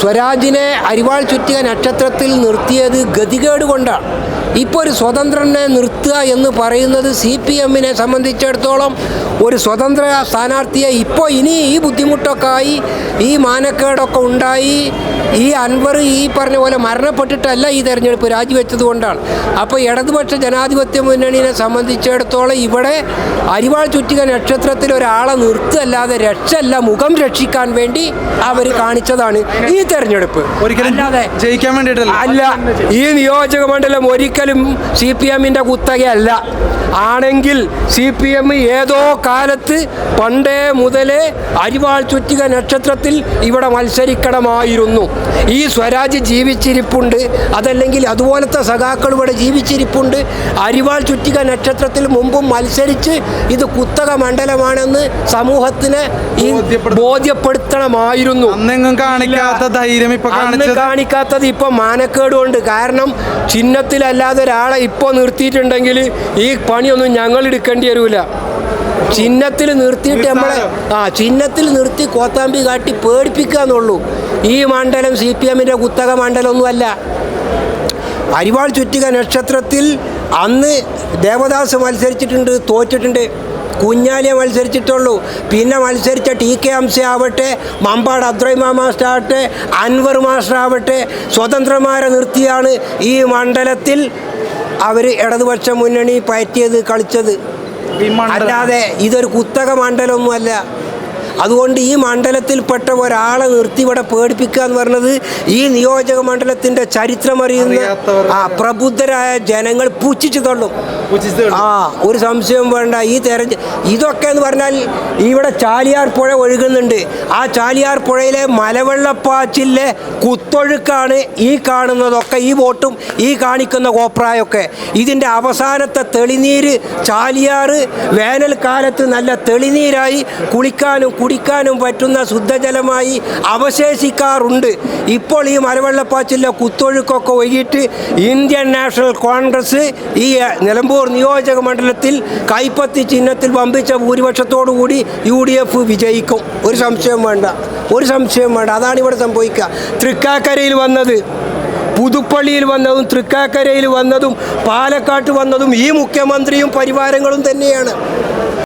സ്വരാജിനെ അരിവാൾ ചുറ്റിക നക്ഷത്രത്തിൽ നിർത്തിയത് ഗതികേട് കൊണ്ടാണ്. ഇപ്പോൾ ഒരു സ്വതന്ത്രനെ നിർത്തുക എന്ന് പറയുന്നത് CPM-നെ സംബന്ധിച്ചിടത്തോളം ഒരു സ്വതന്ത്ര സ്ഥാനാർത്ഥിയെ ഇപ്പോൾ ഇനി ഈ ബുദ്ധിമുട്ടൊക്കെ ആയി, ഈ മാനക്കേടൊക്കെ ഉണ്ടായി, ഈ അൻവർ ഈ പറഞ്ഞ പോലെ മരണപ്പെട്ടിട്ടല്ല ഈ തെരഞ്ഞെടുപ്പ് രാജിവെച്ചത് കൊണ്ടാണ്. അപ്പോൾ ഇടതുപക്ഷ ജനാധിപത്യ മുന്നണിയെ സംബന്ധിച്ചിടത്തോളം ഇവിടെ അരിവാൾ ചുറ്റിക നക്ഷത്രത്തിൽ ഒരാളെ നിർത്തല്ലാതെ രക്ഷല്ല, മുഖം രക്ഷിക്കാൻ വേണ്ടി അവർ കാണിച്ചതാണ് ഈ തെരഞ്ഞെടുപ്പ്. അല്ലാതെ ജയിക്കാൻ വേണ്ടിയിട്ടല്ല. അല്ല, ഈ നിയോജക മണ്ഡലം ഒരിക്കലും CPM-ന്റെ കുത്തകയല്ല. ആണെങ്കിൽ CPM ഏതോ കാലത്ത് പണ്ടേ മുതലേ അരിവാൾ ചുറ്റിക നക്ഷത്രത്തിൽ ഇവിടെ മത്സരിക്കണമായിരുന്നു. ഈ സ്വരാജ് ജീവിച്ചിരിപ്പുണ്ട്, അതല്ലെങ്കിൽ അതുപോലത്തെ സഖാക്കൾ ഇവിടെ ജീവിച്ചിരിപ്പുണ്ട്. അരിവാൾ ചുറ്റിക നക്ഷത്രത്തിൽ മുമ്പും മത്സരിച്ച് ഇത് കുത്തക മണ്ഡലമാണെന്ന് സമൂഹത്തിന് ഈ ബോധ്യപ്പെടുത്തണമായിരുന്നു. കാണിക്കാത്തത് ഇപ്പം മാനക്കേടുകൊണ്ട്. കാരണം ചിഹ്നത്തിലല്ലാതെ ഒരാളെ ഇപ്പോൾ നിർത്തിയിട്ടുണ്ടെങ്കിൽ ഈ പണിയൊന്നും ഞങ്ങൾ എടുക്കേണ്ടി വരില്ല. ചിഹ്നത്തിൽ നിർത്തിയിട്ട് നമ്മളെ ചിഹ്നത്തിൽ നിർത്തി കോത്താമ്പി കാട്ടി പേടിപ്പിക്കുക എന്നുള്ളൂ. ഈ മണ്ഡലം CPM-ന്റെ കുത്തക മണ്ഡലമൊന്നുമല്ല. അരിവാൾ ചുറ്റിക നക്ഷത്രത്തിൽ അന്ന് ദേവദാസ് മത്സരിച്ചിട്ടുണ്ട്, തോറ്റിട്ടുണ്ട്. കുഞ്ഞാലിയെ മത്സരിച്ചിട്ടുള്ളൂ. പിന്നെ മത്സരിച്ച TK ഹംസ ആവട്ടെ, മമ്പാട് അബ്ദുറഹിമാൻ മാസ്റ്റർ ആവട്ടെ, അൻവർ മാസ്റ്റർ ആവട്ടെ, സ്വതന്ത്രന്മാരെ നിർത്തിയാണ് ഈ മണ്ഡലത്തിൽ അവർ ഇടതുപക്ഷ മുന്നണി പയറ്റിയത്, കളിച്ചത്. അല്ലാതെ ഇതൊരു കുത്തക മണ്ഡലമൊന്നുമല്ല. അതുകൊണ്ട് ഈ മണ്ഡലത്തിൽപ്പെട്ട ഒരാളെ നിർത്തി ഇവിടെ പേടിപ്പിക്കുക എന്ന് പറഞ്ഞത് ഈ നിയോജക മണ്ഡലത്തിൻ്റെ ചരിത്രമറിയുന്ന പ്രബുദ്ധരായ ജനങ്ങൾ പുച്ഛിച്ചു തള്ളും. ഒരു സംശയവും വേണ്ട. ഇതൊക്കെ എന്ന് പറഞ്ഞാൽ ഇവിടെ ചാലിയാർ പുഴ ഒഴുകുന്നുണ്ട്. ആ ചാലിയാർ പുഴയിലെ മലവെള്ളപ്പാച്ചിലെ കുത്തൊഴുക്കാണ് ഈ കാണുന്നതൊക്കെ, ഈ ബോട്ടും ഈ കാണിക്കുന്ന കോപ്രായൊക്കെ. ഇതിൻ്റെ അവസാനത്തെ തെളിനീര് ചാലിയാർ വേനൽക്കാലത്ത് നല്ല തെളിനീരായി കുളിക്കാനും കുടിക്കാനും പറ്റുന്ന ശുദ്ധജലമായി അവശേഷിക്കാറുണ്ട്. ഇപ്പോൾ ഈ മലവെള്ളപ്പാച്ചിലെ കുത്തൊഴുക്കൊക്കെ ഒഴുകിയിട്ട് ഇന്ത്യൻ നാഷണൽ കോൺഗ്രസ് ഈ നിലമ്പൂർ നിയോജക മണ്ഡലത്തിൽ കൈപ്പത്തി ചിഹ്നത്തിൽ വമ്പിച്ച ഭൂരിപക്ഷത്തോടുകൂടി UDF വിജയിക്കും. ഒരു സംശയം വേണ്ട. അതാണ് ഇവിടെ സംഭവിക്കുക. തൃക്കാക്കരയിൽ വന്നത്, പുതുപ്പള്ളിയിൽ വന്നതും തൃക്കാക്കരയിൽ വന്നതും പാലക്കാട്ട് വന്നതും ഈ മുഖ്യമന്ത്രിയും പരിവാരങ്ങളും തന്നെയാണ്.